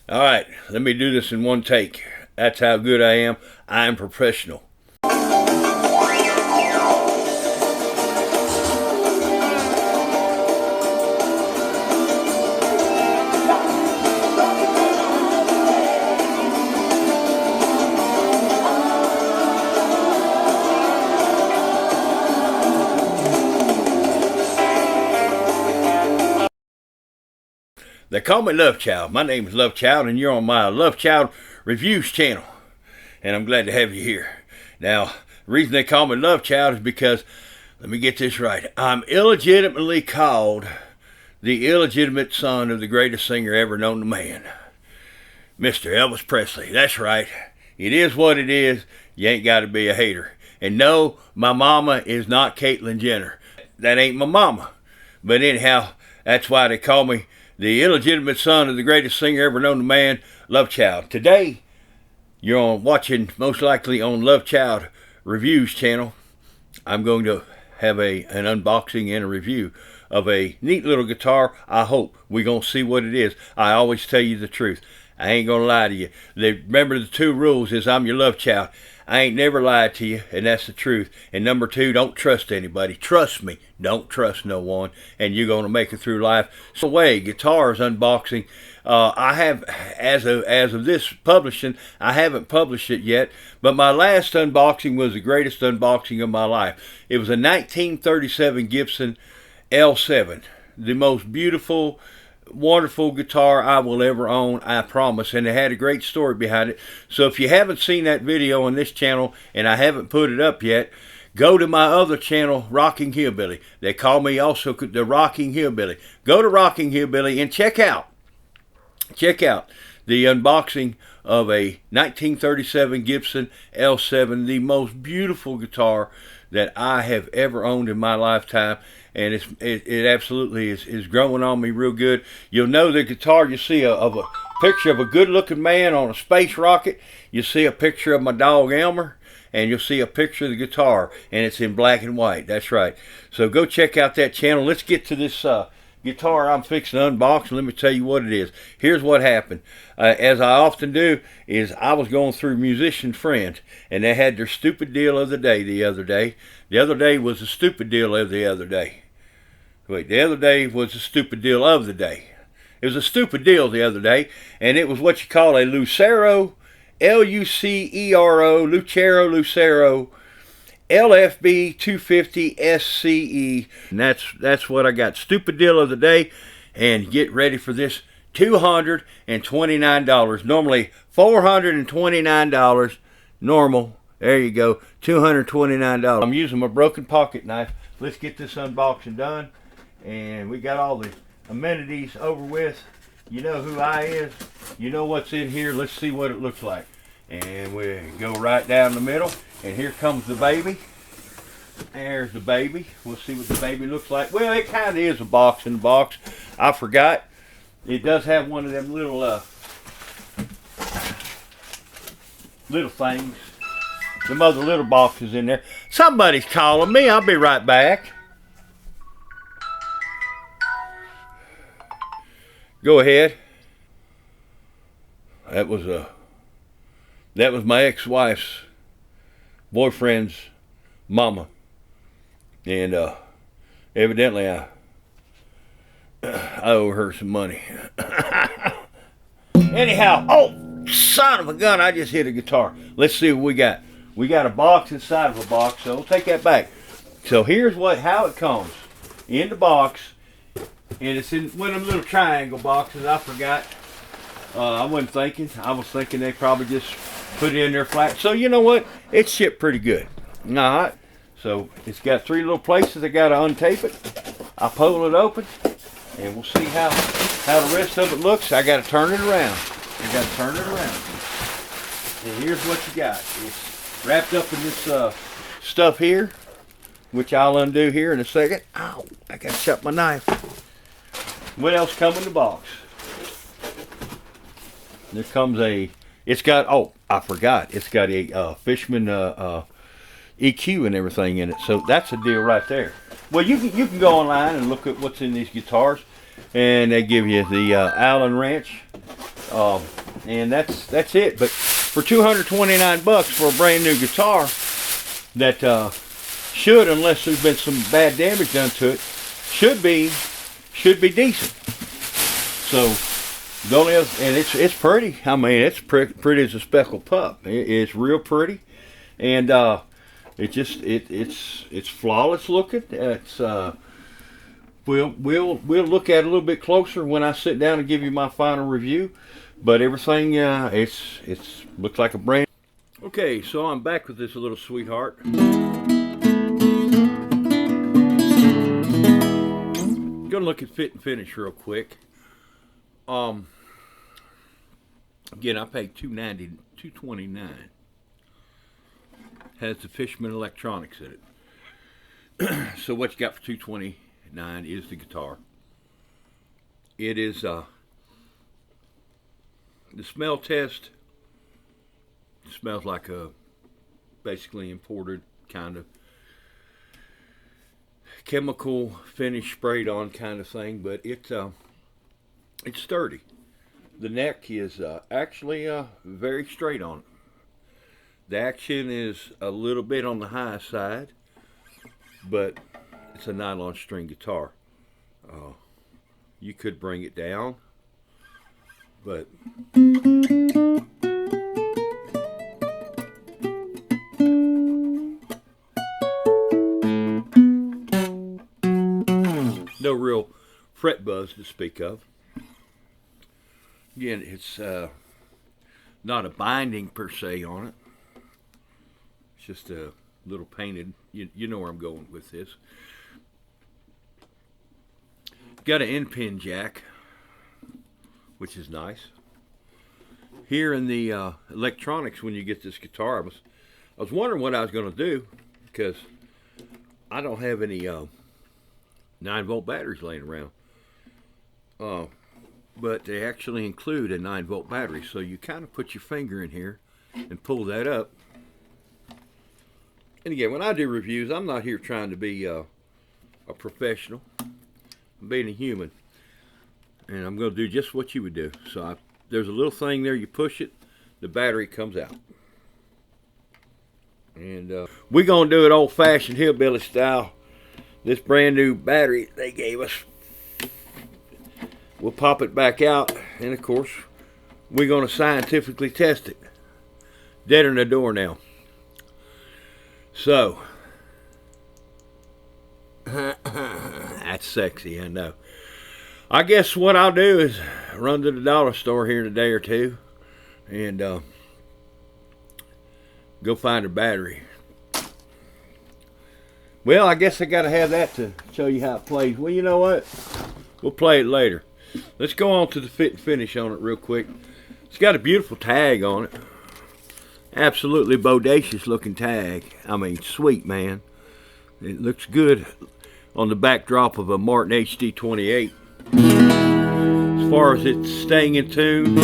All right, let me do this in one take. That's how good I am. I am professional. They call me Love Child. My name is Love Child, and you're on my Love Child Reviews channel. And I'm glad to have you here. Now, the reason they call me Love Child is because, let me get this right, I'm illegitimately called the illegitimate son of the greatest singer ever known to man, Mr. Elvis Presley. That's right. It is what it is. You ain't got to be a hater. And no, my mama is not Caitlyn Jenner. That ain't my mama. But anyhow, that's why they call me the illegitimate son of the greatest singer ever known to man, Love Child. Today, you're watching most likely on Love Child Reviews channel. I'm going to have an unboxing and a review of a neat little guitar. I hope we're going to see what it is. I always tell you the truth. I ain't going to lie to you. Remember the two rules is I'm your love child. I ain't never lied to you, and that's the truth. And number two, don't trust anybody. Trust me. Don't trust no one, and you're going to make it through life. So, guitars unboxing. I have, as of this publishing, I haven't published it yet, but my last unboxing was the greatest unboxing of my life. It was a 1937 Gibson L7, the most beautiful, wonderful guitar I will ever own, I promise, and it had a great story behind it. So if you haven't seen that video on this channel, and I haven't put it up yet, go to my other channel, Rocking Hillbilly. They call me also the Rocking Hillbilly. Go to Rocking Hillbilly and check out the unboxing of a 1937 Gibson L7, the most beautiful guitar that I have ever owned in my lifetime. And it absolutely is growing on me real good. You'll know the guitar. You see a picture of a good-looking man on a space rocket. You see a picture of my dog Elmer, and you'll see a picture of the guitar, and it's in black and white. That's right. So go check out that channel. Let's get to this guitar I'm fixing to unbox, and let me tell you what it is. Here's what happened. As I often do, is I was going through Musician Friends, and they had their stupid deal of the day the other day. The other day was the stupid deal of the other day. Wait, the other day was the stupid deal of the day. It was a stupid deal the other day, and it was what you call a Lucero, Lucero, Lucero, LFB250Sce, and that's what I got. Stupid deal of the day, and get ready for this. $229. Normally $429. Normal. There you go. $229. I'm using my broken pocket knife. Let's get this unboxing done. And we got all the amenities over with. You know who I is. You know what's in here. Let's see what it looks like. And we go right down the middle. And here comes the baby. There's the baby. We'll see what the baby looks like. Well, it kind of is a box in the box. I forgot. It does have one of them little things. Them other little boxes in there. Somebody's calling me. I'll be right back. Go ahead. That was my ex-wife's boyfriend's mama, and evidently I owe her some money. Anyhow, oh son of a gun! I just hit a guitar. Let's see what we got. We got a box inside of a box, so we'll take that back. So here's how it comes in the box. And it's in one of them little triangle boxes. I forgot. I wasn't thinking. I was thinking they probably just put it in there flat. So you know what? It's shipped pretty good. Alright. So it's got three little places I got to untape it. I pull it open. And we'll see how the rest of it looks. I got to turn it around. And here's what you got. It's wrapped up in this stuff here, which I'll undo here in a second. Ow, I got to shut my knife. What else comes in the box? There comes it's got, oh, I forgot. It's got a Fishman EQ and everything in it. So that's a deal right there. Well, you can go online and look at what's in these guitars. And they give you the Allen wrench. And that's it. But for $229 for a brand new guitar that should, unless there's been some bad damage done to it, should be decent. So the only other, and it's pretty. I mean, it's pretty as a speckled pup. It's real pretty, and it's flawless looking. It's we'll look at it a little bit closer when I sit down and give you my final review. But everything it's looks like a brand. Okay, so I'm back with this little sweetheart. Gonna look at fit and finish real quick. Again, I paid $229. Has the Fishman electronics in it. So what you got for $229 is the guitar. It is the smell test. It smells like a basically imported kind of chemical finish sprayed on kind of thing, but it's sturdy. The neck is actually very straight on it. The action is a little bit on the high side, but it's a nylon string guitar. You could bring it down, but no real fret buzz to speak of. Again, it's not a binding per se on it. It's just a little painted. You know where I'm going with this. Got an end pin jack, which is nice. Here in the electronics, when you get this guitar, I was wondering what I was going to do, because I don't have any 9-volt batteries laying around. But they actually include a 9-volt battery, so you kind of put your finger in here and pull that up. And again, when I do reviews, I'm not here trying to be a professional. I'm being a human, and I'm going to do just what you would do. So there's a little thing there, you push it, the battery comes out. And we're going to do it old-fashioned hillbilly style. This brand new battery they gave us, we'll pop it back out, and of course we're going to scientifically test it. Dead in the door now. So that's sexy, I know. I guess what I'll do is run to the dollar store here in a day or two and go find a battery. Well, I guess I gotta have that to show you how it plays. Well, you know what? We'll play it later. Let's go on to the fit and finish on it real quick. It's got a beautiful tag on it. Absolutely bodacious looking tag. I mean, sweet, man. It looks good on the backdrop of a Martin HD28. As far as it's staying in tune,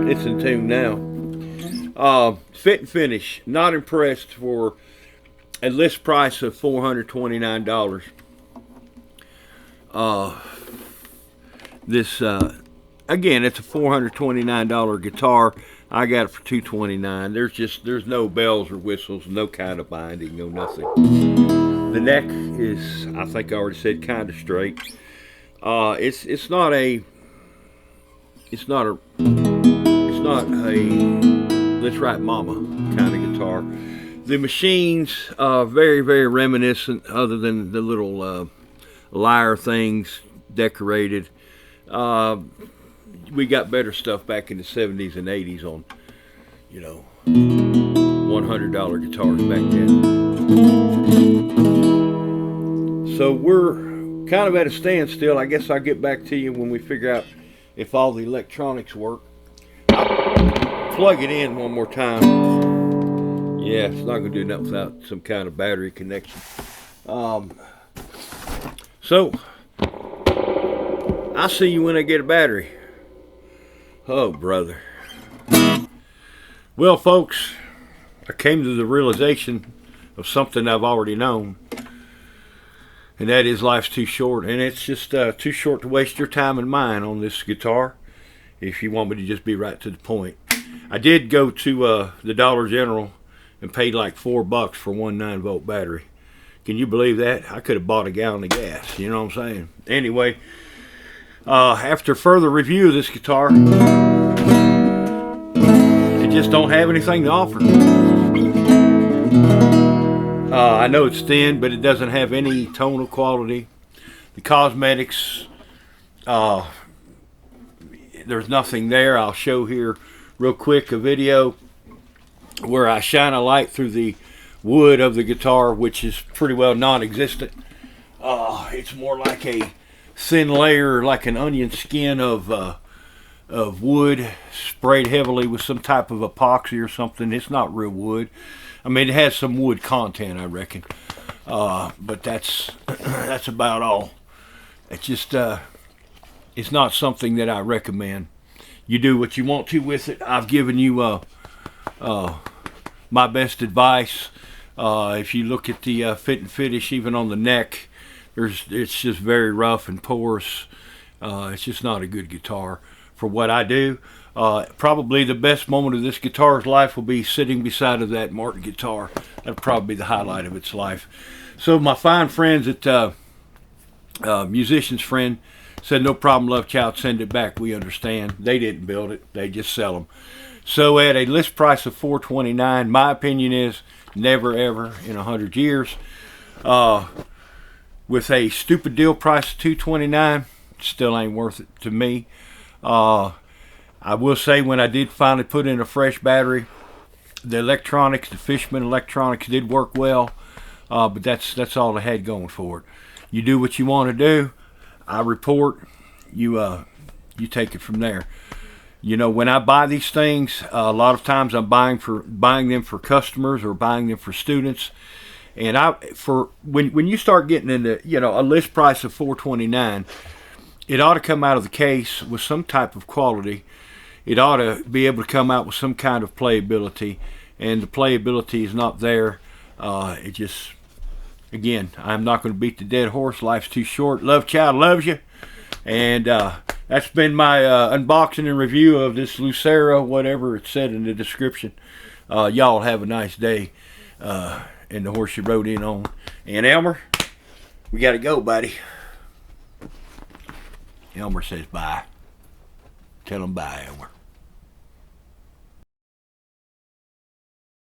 it's in tune now. Fit and finish, not impressed for a list price of $429. This again, it's a $429 guitar. I got it for $229. There's no bells or whistles, no kind of binding, no nothing. The neck is, I think I already said, kind of straight. It's not a Let's Write Mama kind of guitar. The machines are very, very reminiscent, other than the little lyre things decorated. We got better stuff back in the 70s and 80s on, you know, $100 guitars back then. So we're kind of at a standstill. I guess I'll get back to you when we figure out if all the electronics work. I'll plug it in one more time. Yeah, it's not going to do nothing without some kind of battery connection. So I'll see you when I get a battery. Oh, brother. Well, folks, I came to the realization of something I've already known. and that is life's too short, and it's just too short to waste your time and mine on this guitar. If you want me to just be right to the point, I did go to the Dollar General and paid like $4 for one 9-volt battery. Can you believe that? I could have bought a gallon of gas. You know what I'm saying? Anyway, after further review of this guitar, it just don't have anything to offer. I know it's thin, but it doesn't have any tonal quality. The cosmetics, there's nothing there. I'll show here real quick a video where I shine a light through the wood of the guitar, which is pretty well non-existent. It's more like a thin layer, like an onion skin of wood sprayed heavily with some type of epoxy or something. It's not real wood. I mean, it has some wood content, I reckon, but that's about all. It's just it's not something that I recommend. You do what you want to with it. I've given you my best advice. If you look at the fit and finish, even on the neck, it's just very rough and porous. It's just not a good guitar for what I do. Probably the best moment of this guitar's life will be sitting beside of that Martin guitar. That'll probably be the highlight of its life. So my fine friends at Musician's Friend said, no problem, Love Child, send it back. We understand. They didn't build it. They just sell them. So at a list price of $429, my opinion is never ever in 100 years. With a stupid deal price of $229, still ain't worth it to me. I will say, when I did finally put in a fresh battery, the electronics, the Fishman electronics did work well, but that's all I had going for it. You do what you want to do. I report. You take it from there. You know, when I buy these things, a lot of times I'm buying them for customers or buying them for students. And when you start getting into, you know, a list price of $429, it ought to come out of the case with some type of quality. It ought to be able to come out with some kind of playability, and the playability is not there. It just, again, I'm not going to beat the dead horse. Life's too short. Love Child loves you. And that's been my unboxing and review of this Lucero, whatever it said in the description. Y'all have a nice day. And the horse you rode in on. And Elmer, we got to go, buddy. Elmer says bye. Tell him bye, Elmer.